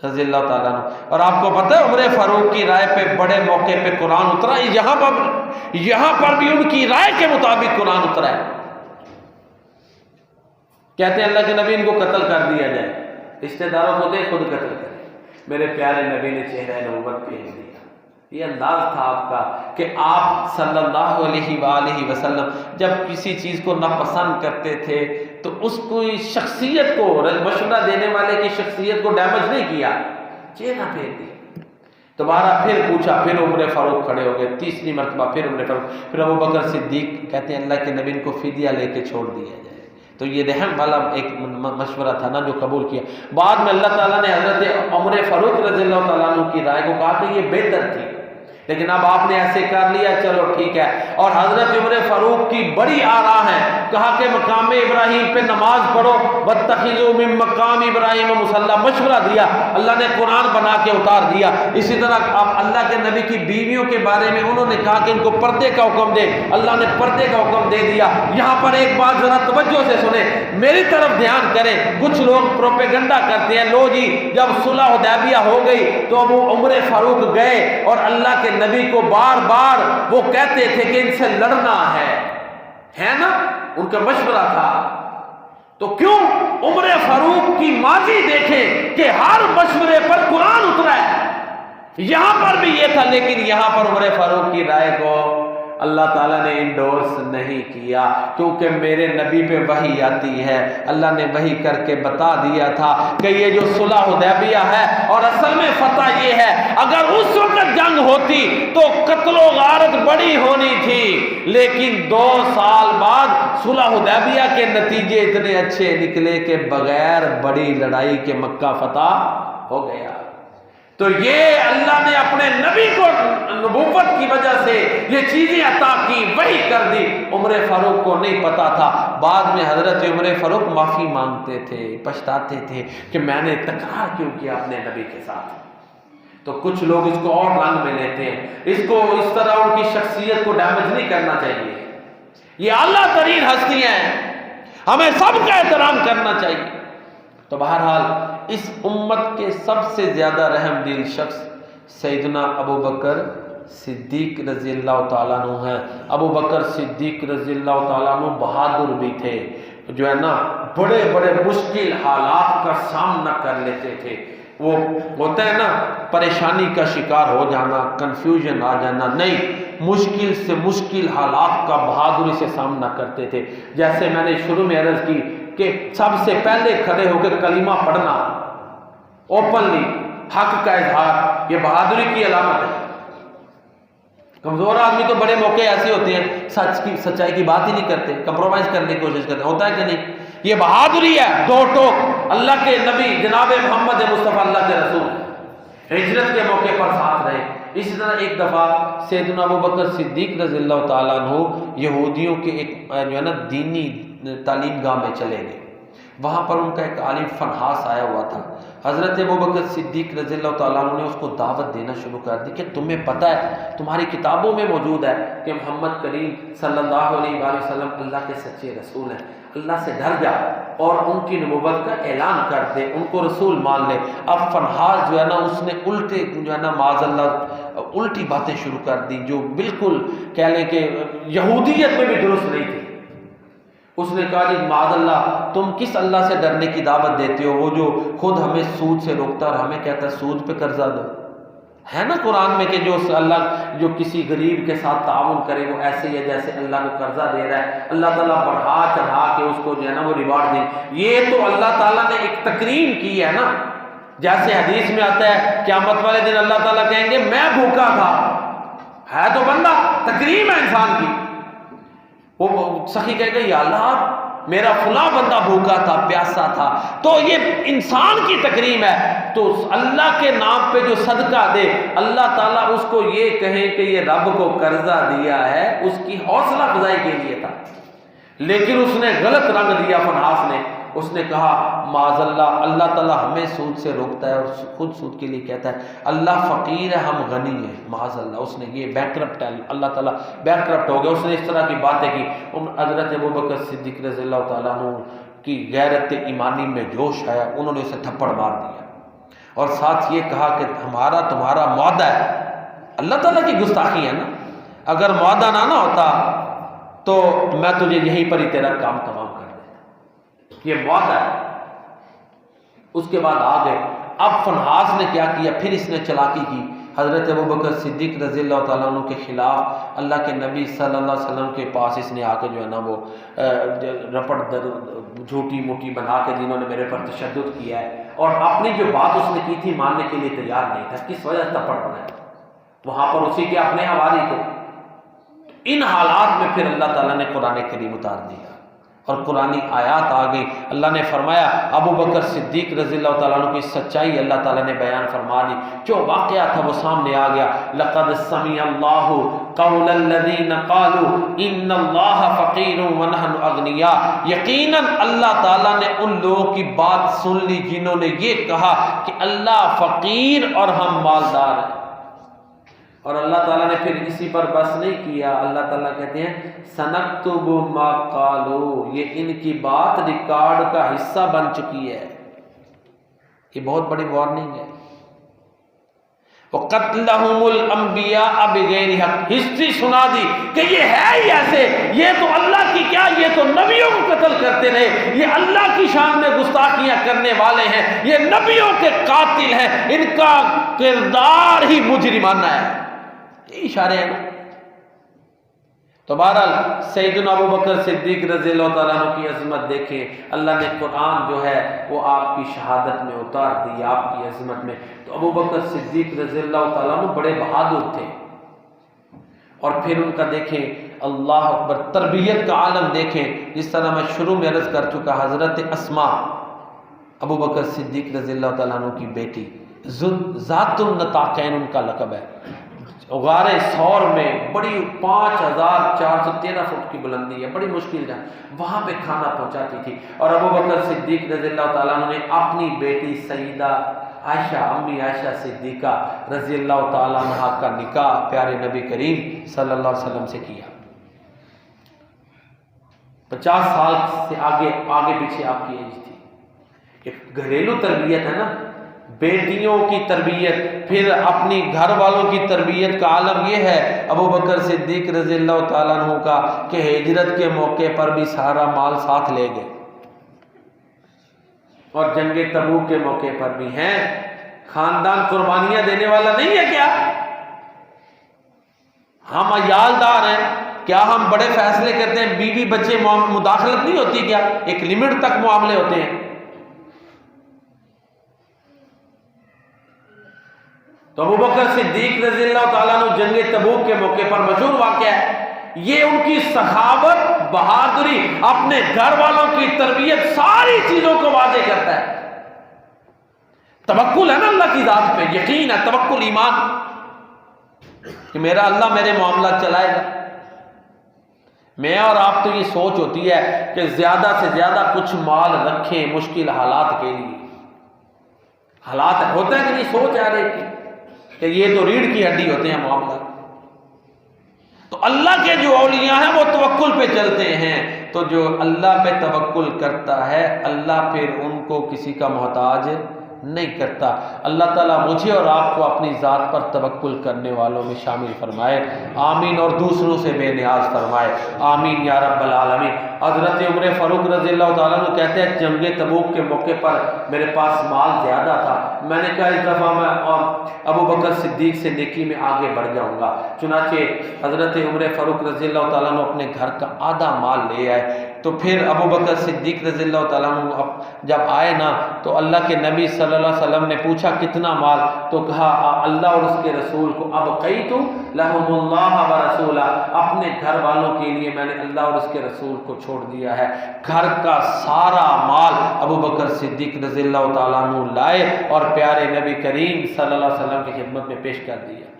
رضی اللہ تعالیٰ عنہ، اور آپ کو پتہ ہے عمر فاروق کی رائے پہ بڑے موقع پہ قرآن اترا، یہاں پر بھی ان کی رائے کے مطابق قرآن اترا ہے۔ کہتے ہیں اللہ کے نبی ان کو قتل کر دیا جائے، رشتہ داروں کو دے خود قتل کرے۔ میرے پیارے نبی نے چہرہ نبوت بھیج دیا۔ یہ انداز تھا آپ کا کہ آپ صلی اللہ علیہ وآلہ وسلم جب کسی چیز کو ناپسند کرتے تھے تو اس کو شخصیت کو، مشورہ دینے والے کی شخصیت کو ڈیمیج نہیں کیا، چہرہ پھیر دیا۔ دوبارہ پھر پوچھا، پھر عمر فاروق کھڑے ہو گئے، تیسری مرتبہ پھر عمر فاروق، پھر ابو بکر صدیق کہتے ہیں اللہ کے نبی ان کو فدیہ لے کے چھوڑ دیا جائے۔ تو یہ رحم والا ایک مشورہ تھا نا جو قبول کیا۔ بعد میں اللہ تعالیٰ نے حضرت عمر فاروق رضی اللہ تعالیٰ عنہ کی رائے کو کہا کہ یہ بہتر تھی، لیکن اب آپ نے ایسے کر لیا، چلو ٹھیک ہے۔ اور حضرت عمر فاروق کی بڑی آراء ہے، کہا کہ مقام ابراہیم پہ نماز پڑھو، واتخذوا من مقام ابراہیم مصلی، مشورہ دیا، اللہ نے قرآن بنا کے اتار دیا۔ اسی طرح آپ اللہ کے نبی کی بیویوں کے بارے میں انہوں نے کہا کہ ان کو پردے کا حکم دے، اللہ نے پردے کا حکم دے دیا۔ یہاں پر ایک بات ذرا توجہ سے سنیں، میری طرف دھیان کریں۔ کچھ لوگ پروپیگنڈا کرتے ہیں، لو جی جب صلح حدیبیہ ہو گئی تو ابو عمر فاروق گئے اور اللہ کے نبی کو بار بار وہ کہتے تھے کہ ان سے لڑنا ہے نا، ان کا مشورہ تھا۔ تو کیوں عمر فاروق کی ماضی دیکھیں کہ ہر مشورے پر قرآن اترا ہے، یہاں پر بھی یہ تھا، لیکن یہاں پر عمر فاروق کی رائے کو اللہ تعالیٰ نے انڈورس نہیں کیا، کیونکہ میرے نبی پہ وحی آتی ہے۔ اللہ نے وحی کر کے بتا دیا تھا کہ یہ جو صلح حدیبیہ ہے، اور اصل میں فتح یہ ہے، اگر اس وقت جنگ ہوتی تو قتل و غارت بڑی ہونی تھی، لیکن 2 سال بعد صلح حدیبیہ کے نتیجے اتنے اچھے نکلے کہ بغیر بڑی لڑائی کے مکہ فتح ہو گیا۔ تو یہ اللہ نے اپنے نبی کو نبوت کی وجہ سے یہ چیزیں عطا کی، وحی کر دی۔ عمر فاروق کو نہیں پتا تھا، بعد میں حضرت عمر فاروق معافی مانگتے تھے، پچھتاتے تھے کہ میں نے تکرار کیوں کیا اپنے نبی کے ساتھ۔ تو کچھ لوگ اس کو اور رنگ میں لیتے ہیں، اس کو اس طرح ان کی شخصیت کو ڈیمیج نہیں کرنا چاہیے۔ یہ اعلیٰ ترین ہستیاں ہیں، ہمیں سب کا احترام کرنا چاہیے۔ تو بہرحال اس امت کے سب سے زیادہ رحم دل شخص سیدنا ابو بکر صدیق رضی اللہ تعالیٰ عنہ ہے۔ ابو بکر صدیق رضی اللہ تعالیٰ عنہ بہادر بھی تھے، جو ہے نا بڑے بڑے مشکل حالات کا سامنا کر لیتے تھے۔ وہ ہوتا ہے نا پریشانی کا شکار ہو جانا، کنفیوژن آ جانا، نہیں، مشکل سے مشکل حالات کا بہادری سے سامنا کرتے تھے۔ جیسے میں نے شروع میں عرض کی کہ سب سے پہلے کھڑے ہو کے کلمہ پڑھنا، اوپنلی حق کا اظہار، یہ بہادری کی علامت ہے۔ کمزور آدمی تو بڑے موقع ایسے ہوتے ہیں سچائی کی بات ہی نہیں کرتے، کمپرومائز کرنے کی کوشش کرتے ہیں، ہوتا ہے کہ نہیں؟ یہ بہادری ہے، دو ٹوک اللہ کے نبی جناب محمد مصطفیٰ اللہ کے رسول ہجرت کے موقع پر ساتھ رہے۔ اسی طرح ایک دفعہ سیدنا ابو بکر صدیق رضی اللہ تعالیٰ عنہ یہودیوں کے ایک جو ہے نا دینی تعلیم گاہ میں چلے گئے۔ وہاں پر ان کا ایک عالم فنحاس آیا ہوا تھا۔ حضرت ابو بکر صدیق رضی اللہ تعالیٰ عنہ نے اس کو دعوت دینا شروع کر دی کہ تمہیں پتہ ہے، تمہاری کتابوں میں موجود ہے کہ محمد کریم صلی اللہ علیہ وآلہ وسلم اللہ کے سچے رسول ہیں، اللہ سے ڈر جا اور ان کی نبوت کا اعلان کر دے، ان کو رسول مان لے۔ اب فنحاس جو ہے نا اس نے الٹے جو ہے نا معاذ اللہ الٹی باتیں شروع کر دی، جو بالکل کہہ لیں کہ یہودیت میں بھی درست نہیں تھی۔ اس نے کہا جی معاذ اللہ، تم کس اللہ سے ڈرنے کی دعوت دیتے ہو، وہ جو خود ہمیں سود سے روکتا اور ہمیں کہتا ہے سود پہ قرضہ دو؟ ہے نا قرآن میں کہ جو اللہ جو کسی غریب کے ساتھ تعاون کرے وہ ایسے ہی ہے جیسے اللہ کو قرضہ دے رہا ہے، اللہ تعالیٰ بڑھا چڑھا کے اس کو جو ہے نا وہ ریوارڈ دے۔ یہ تو اللہ تعالیٰ نے ایک تکریم کی ہے نا، جیسے حدیث میں آتا ہے قیامت والے دن اللہ تعالیٰ کہیں گے میں بھوکا تھا، ہے تو بندہ، تکریم ہے انسان کی۔ وہ سخی کہے گا یا اللہ میرا فلاں بندہ بھوکا تھا، پیاسا تھا، تو یہ انسان کی تکریم ہے۔ تو اللہ کے نام پہ جو صدقہ دے، اللہ تعالیٰ اس کو یہ کہے کہ یہ رب کو قرضہ دیا ہے، اس کی حوصلہ افزائی کے لیے تھا، لیکن اس نے غلط رنگ دیا فنحاس نے۔ اس نے کہا معاذ اللہ، اللہ تعالیٰ ہمیں سود سے روکتا ہے اور خود سود کے لیے کہتا ہے اللہ فقیر ہے ہم غنی ہیں، معاذ اللہ۔ اس نے یہ بینکرپٹ ہے، اللہ تعالیٰ بینکرپٹ ہو گیا۔ اس نے اس طرح کی باتیں کی۔ حضرت ابو بکر صدیق رضی اللہ تعالیٰ عنہ کی غیرت ایمانی میں جوش آیا، انہوں نے اسے تھپڑ مار دیا اور ساتھ یہ کہا کہ ہمارا تمہارا معاہدہ ہے، اللہ تعالیٰ کی گستاخی ہے نا، اگر معاہدہ نہ ہوتا تو میں تجھے یہیں پر ہی تیرا کام تمام کر دیتا، یہ معاہدہ ہے۔ اس کے بعد آگے اب فنحاس نے کیا کیا، پھر اس نے چلاکی کی، حضرت ابو بکر صدیق رضی اللہ تعالیٰ عنہ کے خلاف اللہ کے نبی صلی اللہ علیہ وسلم کے پاس اس نے آ کے جو ہے نا وہ رپٹ جھوٹی موٹی بنا کے جنہوں نے میرے پر تشدد کیا ہے، اور اپنی جو بات اس نے کی تھی ماننے کے لیے تیار نہیں تھا، کس وجہ سے تھپڑ بنایا، وہاں پر اسی کے اپنے حوالے تھے۔ ان حالات میں پھر اللہ تعالیٰ نے قرآن کریم اتار دیا اور قرآنی آیات آ گئی۔ اللہ نے فرمایا ابو بکر صدیق رضی اللہ تعالیٰ عنہ کی سچائی اللہ تعالیٰ نے بیان فرما دی، جو واقعہ تھا وہ سامنے آ گیا۔ لقد سمع اللہ قول الذین قالوا ان اللہ فقیر ونحن اغنیاء، یقیناً اللہ تعالیٰ نے ان لوگوں کی بات سن لی جنہوں نے یہ کہا کہ اللہ فقیر اور ہم مالدار ہیں۔ اور اللہ تعالیٰ نے پھر اسی پر بس نہیں کیا، اللہ تعالیٰ کہتے ہیں سنکتب ما قالوا، یہ ان کی بات ریکارڈ کا حصہ بن چکی ہے۔ یہ بہت بڑی وارننگ ہے۔ وَقَتْلَهُمُ الْأَنْبِيَاءَ بِغَيْرِ حَقٍّ، ہسٹری سنا دی کہ یہ ہے ہی ایسے، یہ تو اللہ کی کیا، یہ تو نبیوں کو قتل کرتے رہے، یہ اللہ کی شان میں گستاخیاں کرنے والے ہیں، یہ نبیوں کے قاتل ہیں، ان کا کردار ہی مجرمانہ ہے۔ یہ اشارے ہیں نا۔ تو بہرحال سیدنا ابو بکر صدیق رضی اللہ تعالیٰ عنہ کی عظمت دیکھیں، اللہ نے قرآن جو ہے وہ آپ کی شہادت میں اتار دی، آپ کی عظمت میں۔ تو ابو بکر صدیق رضی اللہ تعالیٰ عنہ بڑے بہادر تھے، اور پھر ان کا دیکھیں اللہ اکبر تربیت کا عالم دیکھیں، جس طرح میں شروع میں عرض کر چکا، حضرت اسماء ابو بکر صدیق رضی اللہ تعالیٰ عنہ کی بیٹی، ذات النطاقین ان کا لقب ہے، غار ثور میں بڑی 5413 فٹ کی بلندی ہے، بڑی مشکل ہے، وہاں پہ کھانا پہنچاتی تھی۔ اور ابو بکر صدیق رضی اللہ تعالیٰ عنہ نے اپنی بیٹی سیدہ عائشہ، امی عائشہ صدیقہ رضی اللہ تعالیٰ عنہ کا نکاح پیارے نبی کریم صلی اللہ علیہ وسلم سے کیا۔ 50 سال سے آگے پیچھے آپ کی ایج تھی۔ ایک گھریلو تربیت ہے نا، بیٹیوں کی تربیت، پھر اپنی گھر والوں کی تربیت کا عالم یہ ہے ابو بکر صدیق رضی اللہ تعالیٰ عنہ کا کہ ہجرت کے موقع پر بھی سارا مال ساتھ لے گئے، اور جنگ تبوک کے موقع پر بھی ہیں۔ خاندان قربانیاں دینے والا نہیں ہے کیا؟ ہم عیالدار ہیں کیا؟ ہم بڑے فیصلے کرتے ہیں، بیوی بچے مداخلت نہیں ہوتی کیا؟ ایک لمٹ تک معاملے ہوتے ہیں۔ تو ابو بکر صدیق رضی اللہ تعالیٰ عنہ جنگ تبوک کے موقع پر مشہور واقعہ ہے، یہ ان کی سخاوت، بہادری، اپنے گھر والوں کی تربیت، ساری چیزوں کو واضح کرتا ہے۔ توکل ہے نا اللہ کی ذات پہ، یقین ہے، توکل ایمان کہ میرا اللہ میرے معاملات چلائے گا۔ میں اور آپ تو یہ سوچ ہوتی ہے کہ زیادہ سے زیادہ کچھ مال رکھیں مشکل حالات کے لیے، حالات ہوتا ہے کہ نہیں، سوچ آ رہی کہ یہ تو ریڑھ کی ہڈی ہوتے ہیں معاملات۔ تو اللہ کے جو اولیاء ہیں وہ توکل پہ چلتے ہیں، تو جو اللہ پہ توکل کرتا ہے اللہ پھر ان کو کسی کا محتاج نہیں کرتا۔ اللہ تعالیٰ مجھے اور آپ کو اپنی ذات پر توکل کرنے والوں میں شامل فرمائے، آمین، اور دوسروں سے بے نیاز فرمائے، آمین یا رب العالمین۔ حضرت عمر فاروق رضی اللہ تعالیٰ عنہ کہتے ہیں جنگ تبوک کے موقع پر میرے پاس مال زیادہ تھا، میں نے کہا اس دفعہ میں ابو بکر صدیق سے نیکی میں آگے بڑھ جاؤں گا، چنانچہ حضرت عمر فاروق رضی اللہ تعالیٰ عنہ اپنے گھر کا آدھا مال لے آئے۔ تو پھر ابو بکر صدیق رضی اللہ تعالیٰ عنہ جب آئے نا تو اللہ کے نبی صلی اللہ علیہ وسلم نے پوچھا کتنا مال؟ تو کہا اللہ اور اس کے رسول کو ابقیت لہم اللہ ورسولہ، اپنے گھر والوں کے لیے میں نے اللہ اور اس کے رسول کو چھوڑ دیا ہے۔ گھر کا سارا مال ابو بکر صدیق رضی اللہ تعالیٰ عنہ لائے اور پیارے نبی کریم صلی اللہ علیہ وسلم کی خدمت میں پیش کر دیا۔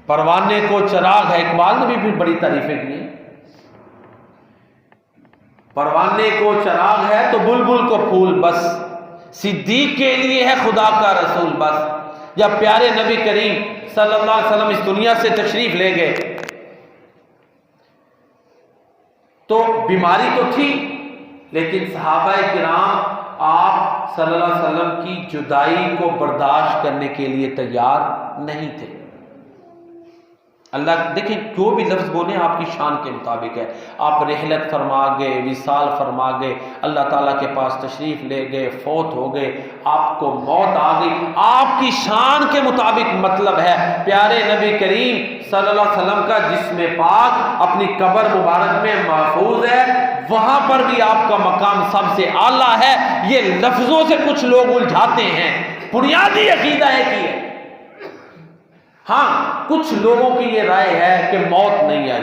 پروانے کو چراغ ہے، اقبال نے بھی بڑی تعریفیں کی ہیں، پروانے کو چراغ ہے تو بلبل کو پھول بس، صدیق کے لیے ہے خدا کا رسول بس۔ جب پیارے نبی کریم صلی اللہ علیہ وسلم اس دنیا سے تشریف لے گئے تو بیماری تو تھی، لیکن صحابہ کرام آپ صلی اللہ علیہ وسلم کی جدائی کو برداشت کرنے کے لیے تیار نہیں تھے۔ اللہ دیکھیں جو بھی لفظ بولے آپ کی شان کے مطابق ہے، آپ رحلت فرما گئے، وصال فرما گئے، اللہ تعالیٰ کے پاس تشریف لے گئے، فوت ہو گئے، آپ کو موت آ گئی، آپ کی شان کے مطابق مطلب ہے۔ پیارے نبی کریم صلی اللہ علیہ وسلم کا جسم پاک اپنی قبر مبارک میں محفوظ ہے، وہاں پر بھی آپ کا مقام سب سے اعلیٰ ہے۔ یہ لفظوں سے کچھ لوگ الجھاتے ہیں، بنیادی عقیدہ ہے کہ ہاں کچھ لوگوں کی یہ رائے ہے کہ موت نہیں آئی،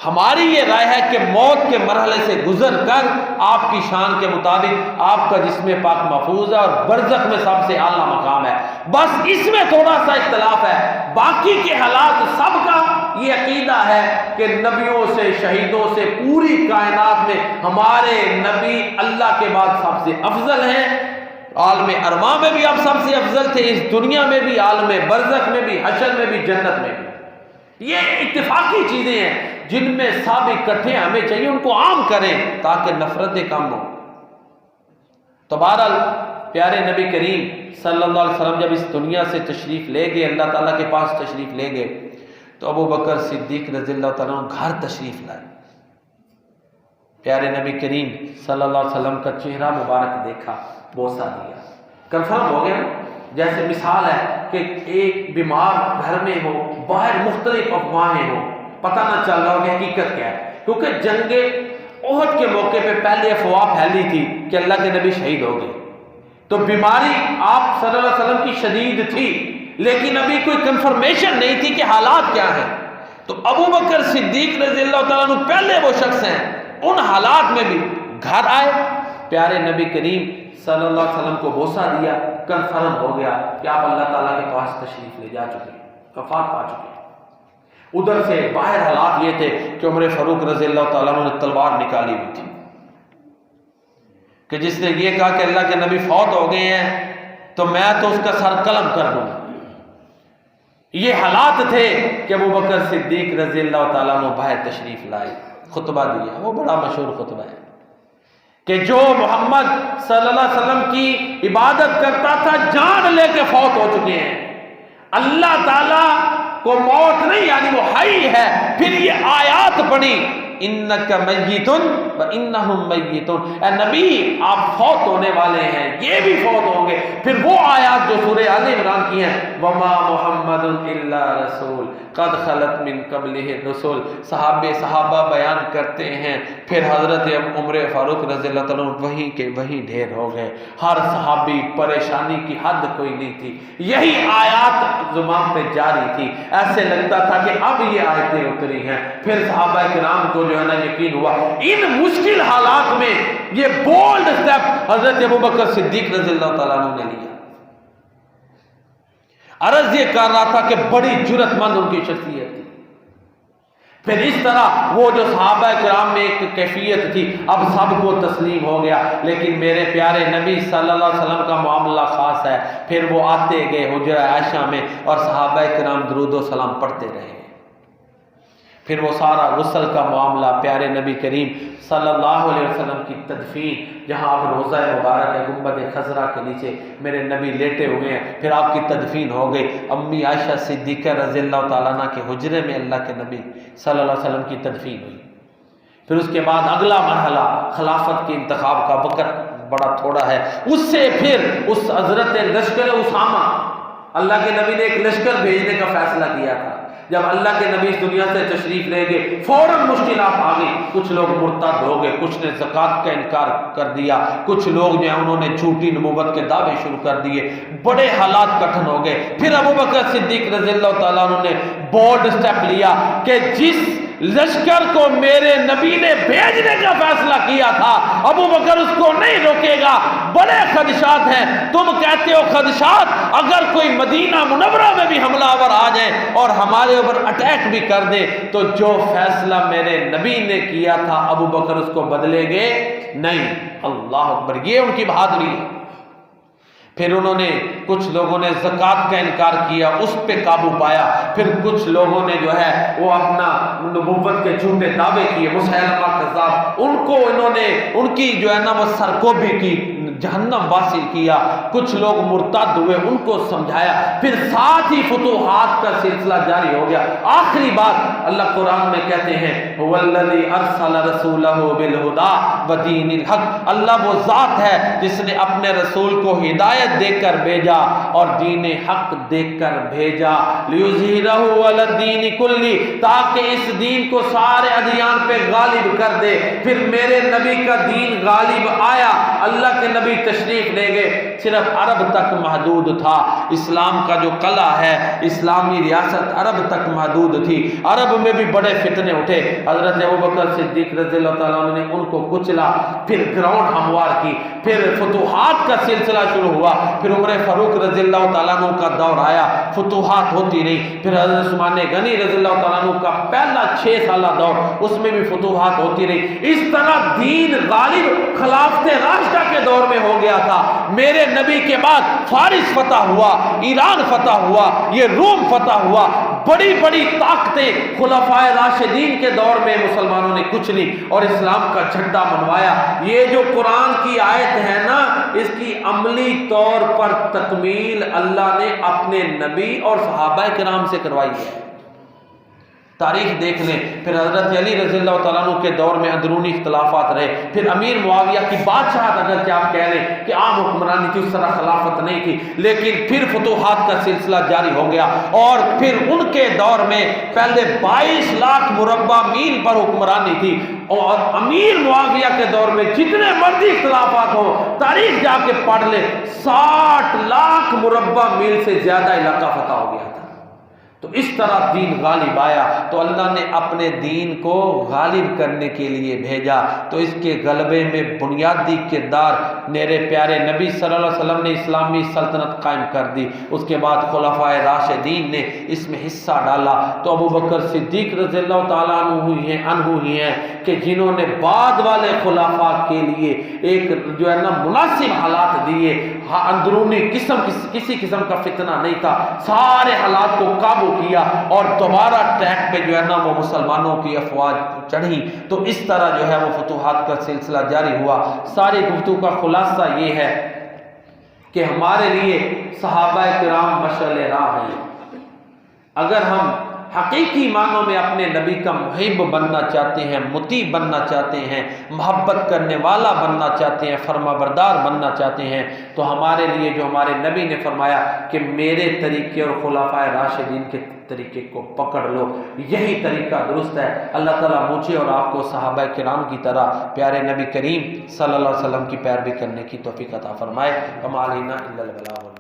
ہماری یہ رائے ہے کہ موت کے مرحلے سے گزر کر آپ کی شان کے مطابق آپ کا جسم پاک محفوظ ہے اور برزخ میں سب سے اعلیٰ مقام ہے، بس اس میں تھوڑا سا اختلاف ہے۔ باقی کے حالات سب کا یہ عقیدہ ہے کہ نبیوں سے، شہیدوں سے، پوری کائنات میں ہمارے نبی اللہ کے بعد سب سے افضل ہیں، عالم ارواح میں بھی آپ سب سے افضل تھے، اس دنیا میں بھی، عالم برزخ میں بھی، حشر میں بھی، جنت میں بھی۔ یہ اتفاقی چیزیں ہیں جن میں سب اکٹھے ہمیں چاہیے ان کو عام کریں تاکہ نفرتیں کم ہوں۔ تو بہرحال پیارے نبی کریم صلی اللہ علیہ وسلم جب اس دنیا سے تشریف لے گئے، اللہ تعالیٰ کے پاس تشریف لے گئے، تو ابو بکر صدیق رضی اللہ تعالیٰ عنہ گھر تشریف لائے۔ پیارے نبی کریم صلی اللہ علیہ وسلم کا چہرہ مبارک دیکھا، بوسہ دیا، کنفرم ہو گیا جیسے مثال ہے کہ ایک بیمار گھر میں ہو، باہر مختلف افواہیں ہوں، پتہ نہ چل رہا ہو کہ حقیقت کیا ہے، کیونکہ جنگ احد کے موقع پہ پہلے افواہ پھیلی تھی کہ اللہ کے نبی شہید ہو گئے، تو بیماری آپ صلی اللہ علیہ وسلم کی شدید تھی، لیکن ابھی کوئی کنفرمیشن نہیں تھی کہ حالات کیا ہیں۔ تو ابو بکر صدیق رضی اللہ تعالیٰ عنہ پہلے وہ شخص ہیں، ان حالات میں بھی گھر آئے، پیارے نبی کریم صلی اللہ علیہ وسلم کو بوسہ دیا، کنفرم ہو گیا کہ آپ اللہ تعالیٰ کے پاس تشریف لے جا چکے، وفات پا چکے۔ ادھر سے باہر حالات یہ تھے کہ عمر فاروق رضی اللہ تعالیٰ عنہ نے تلوار نکالی ہوئی تھی کہ جس نے یہ کہا کہ اللہ کے نبی فوت ہو گئے ہیں تو میں تو اس کا سر قلم کر دوں۔ یہ حالات تھے کہ ابو بکر صدیق رضی اللہ تعالیٰ عنہ باہر تشریف لائے، خطبہ دیا، وہ بڑا مشہور خطبہ ہے کہ جو محمد صلی اللہ علیہ وسلم کی عبادت کرتا تھا جان لے کے فوت ہو چکے ہیں، اللہ تعالیٰ کو موت نہیں، یعنی وہ حی ہے۔ پھر یہ آیات پڑھی، انک میتن وانہم میتون، اے نبی آپ فوت ہونے والے ہیں، یہ بھی فوت ہوں گے۔ پھر وہ آیات جو سورہ آل عمران کی ہیں، وما محمد الا رسول قد خلت من قبلہ الرسل، صحابہ بیان کرتے ہیں، پھر حضرت عمر فاروق رضی اللہ تعالیٰ عنہ وہیں کے وہیں ڈھیر ہو گئے، ہر صحابی پریشانی کی حد کوئی نہیں تھی، یہی آیات زبان پہ جاری تھی، ایسے لگتا تھا کہ اب یہ آیتیں اتری ہیں۔ پھر صحابہ کرام کو جو ہے نا یقین ہوا، ان مشکل حالات میں یہ بولڈ سٹیپ حضرت ابو بکر صدیق رضی اللہ تعالیٰ عنہ نے لیا۔ عرض یہ کر رہا تھا کہ بڑی جرأت مند ان کی شخصیت تھی۔ پھر اس طرح وہ جو صحابہ کرام میں ایک کیفیت تھی، اب سب کو تسلیم ہو گیا، لیکن میرے پیارے نبی صلی اللہ علیہ وسلم کا معاملہ خاص ہے۔ پھر وہ آتے گئے حجرہ عائشہ میں اور صحابہ کرام درود و سلام پڑھتے رہے۔ پھر وہ سارا غسل کا معاملہ، پیارے نبی کریم صلی اللہ علیہ وسلم کی تدفین، جہاں آپ روضہ مبارک ہے گنبد خضرا کے نیچے میرے نبی لیٹے ہوئے ہیں، پھر آپ کی تدفین ہو گئی۔ امی عائشہ صدیقہ رضی اللہ تعالیٰ عنہ کے حجرے میں اللہ کے نبی صلی اللہ علیہ وسلم کی تدفین ہوئی۔ پھر اس کے بعد اگلا مرحلہ خلافت کے انتخاب کا، وقت بڑا تھوڑا ہے، اس سے پھر اس حضرت لشکر اسامہ، اللہ کے نبی نے ایک لشکر بھیجنے کا فیصلہ کیا تھا۔ جب اللہ کے نبی اس دنیا سے تشریف لے گئے، فوراً مشکلات آ گئی، کچھ لوگ مرتد ہو گئے، کچھ نے زکوٰۃ کا انکار کر دیا، کچھ لوگ جو ہیں انہوں نے جھوٹی نبوت کے دعوے شروع کر دیے، بڑے حالات کٹھن ہو گئے۔ پھر ابو بکر صدیق رضی اللہ تعالیٰ عنہ نے بولڈ سٹیپ لیا کہ جس لشکر کو میرے نبی نے بھیجنے کا فیصلہ کیا تھا، ابو بکر اس کو نہیں روکے گا، بڑے خدشات ہیں، تم کہتے ہو خدشات، اگر کوئی مدینہ منورہ میں بھی حملہ آور آ جائے اور ہمارے اوپر اٹیک بھی کر دے تو جو فیصلہ میرے نبی نے کیا تھا ابو بکر اس کو بدلے گے نہیں۔ اللہ اکبر، یہ ان کی بہادری ہے۔ پھر انہوں نے کچھ لوگوں نے زکوٰۃ کا انکار کیا، اس پہ قابو پایا۔ پھر کچھ لوگوں نے جو ہے وہ اپنا نبوت کے جھوٹے دعوے کیے، مسیلمہ کذاب، ان کو انہوں نے ان کی جو ہے نا وہ سرکوبی کی، جہنم واصل کیا۔ کچھ لوگ مرتد ہوئے، ان کو سمجھایا، پھر ساتھ ہی فتوحات کا سلسلہ جاری ہو گیا۔ آخری بات اللہ قرآن میں کہتے ہیں هو الذی ارسل رسولہ بالہدی ودین الحق، اللہ وہ ذات ہے جس نے اپنے رسول کو ہدایت دے کر بھیجا اور دین حق دے کر بھیجا، لیظہرہ علی الدین کلہ، تاکہ اس دین کو سارے ادیان پہ غالب کر دے۔ پھر میرے نبی کا دین غالب آیا، اللہ کے نبی تشریف لے گئے، صرف عرب تک محدود تھا۔ اسلام کا جو قلعہ ہے، اسلامی ریاست عرب تک محدود تھی، عرب میں بھی بڑے فتنے اٹھے۔ حضرت ابوبکر صدیق رضی اللہ تعالیٰ عنہ نے ان کو کچلا، پھر گراؤنڈ ہموار کی، پھر فتوحات کا سلسلہ شروع ہوا۔ پھر عمر فاروق رضی اللہ تعالیٰ عنہ کا دور آیا، فتوحات ہوتی رہی۔ پھر حضرت عثمان غنی رضی اللہ تعالیٰ عنہ کا پہلا 6 سالہ دور، اس میں بھی فتوحات ہوتی رہی۔ اس طرح دین غالب خلافت راشدہ کے دور میں ہو گیا تھا۔ میرے نبی کے بعد فارس فتح ہوا، ایران فتح ہوا، یہ روم فتح ہوا، بڑی بڑی طاقتیں خلفائے راشدین کے دور میں مسلمانوں نے کچلی اور اسلام کا جھنڈا منوایا۔ یہ جو قرآن کی آیت ہے نا، اس کی عملی طور پر تکمیل اللہ نے اپنے نبی اور صحابہ کرام سے کروائی ہے۔ تاریخ دیکھ لیں، پھر حضرت علی رضی اللہ تعالیٰ عنہ کے دور میں اندرونی اختلافات رہے، پھر امیر معاویہ کی بادشاہت اگر کہ آپ کہہ لیں کہ عام حکمرانی تھی، اس طرح خلافت نہیں تھی، لیکن پھر فتوحات کا سلسلہ جاری ہو گیا، اور پھر ان کے دور میں پہلے 22 لاکھ مربع میل پر حکمرانی تھی، اور امیر معاویہ کے دور میں جتنے مرضی اختلافات ہوں، تاریخ جا کے پڑھ لیں، 60 لاکھ مربع میل سے زیادہ علاقہ فتح ہو گیا تھا۔ تو اس طرح دین غالب آیا، تو اللہ نے اپنے دین کو غالب کرنے کے لیے بھیجا، تو اس کے غلبے میں بنیادی کردار میرے پیارے نبی صلی اللہ علیہ وسلم نے اسلامی سلطنت قائم کر دی، اس کے بعد خلفائے راشدین نے اس میں حصہ ڈالا، تو ابو بکر صدیق رضی اللہ تعالیٰ عنہ ہی ہیں کہ جنہوں نے بعد والے خلفاء کے لیے ایک جو ہے نا مناسب حالات دیے، اندرونی کسی قسم کا فتنہ نہیں تھا، سارے حالات کو قابو کیا، اور دوبارہ ٹریک پہ جو ہے نا وہ مسلمانوں کی افواج چڑھی، تو اس طرح جو ہے وہ فتوحات کا سلسلہ جاری ہوا۔ ساری گفتگو کا خلاصہ یہ ہے کہ ہمارے لیے صحابہ کرام مشعل راہ ہیں۔ اگر ہم حقیقی معنوں میں اپنے نبی کا محب بننا چاہتے ہیں، مطیع بننا چاہتے ہیں، محبت کرنے والا بننا چاہتے ہیں، فرما بردار بننا چاہتے ہیں، تو ہمارے لیے جو ہمارے نبی نے فرمایا کہ میرے طریقے اور خلفائے راشدین کے طریقے کو پکڑ لو، یہی طریقہ درست ہے۔ اللہ تعالیٰ مجھے اور آپ کو صحابہ کرام کی طرح پیارے نبی کریم صلی اللہ علیہ وسلم کی پیروی کرنے کی توفیق عطا فرمائے۔ وما علینا الا البلاغ۔